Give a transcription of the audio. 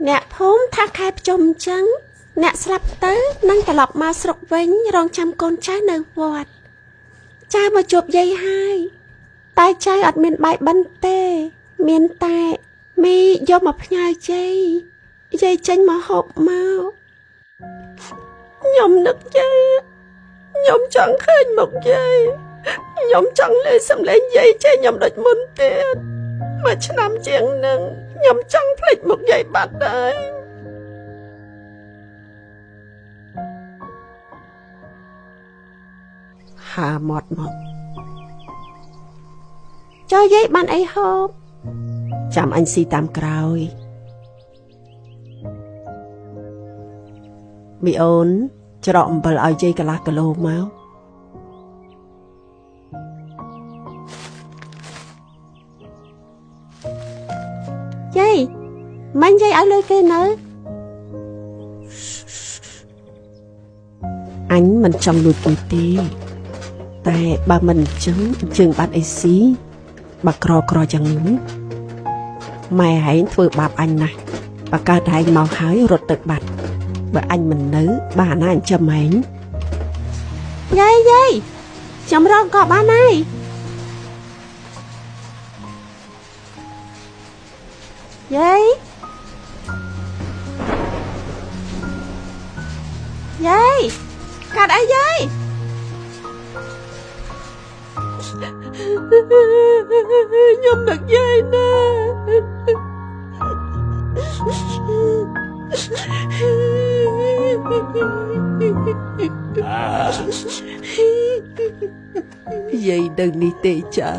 អ្នកភូមិថាខែប្រជុំចឹងអ្នកស្លាប់ទៅនឹងត្រឡប់មកស្រុកវិញរងចាំកូនចៅនៅវត្តចៅមកជួបយាយហើយតែចៅអត់មានបាយបិណ្ឌទេមានតែមីយកមកផ្ញើយាយចេញមកហូបមកខ្ញុំនឹកយាយខ្ញុំចង់ឃើញមុខយាយខ្ញុំចង់លើសំឡេងយាយចេញខ្ញុំដូចមុនទៀតមួយឆ្នាំជាងនឹងខ្ញុំចង់ភ្លេចមុខយាយបាត់ហើយហាមាត់មកចុះយាយបានអីហូបចាំអញស៊ីតាមក្រោយមីអូនច្រកអំបិលឲ្យយាយកន្លះគីឡូមកយាយមិនយាយឲ្យលុយគេនៅអញមិនចង់លួចគេទេតែបើមិនអញ្ចឹងជើងបាត់អីស៊ីបើក្រយ៉ាងនេះម៉ែហែងធ្វើបាបអញណាស់បើកើតហែងមកហើយរត់ទៅបាត់បើអញមិននៅបានណាអញ្ចឹងហែងយាយខ្ញុំរកក៏បានហើយយាយកាត់អីយាយខ្ញុំនឹកយាយណាយាយដឹងនេះទេចៅ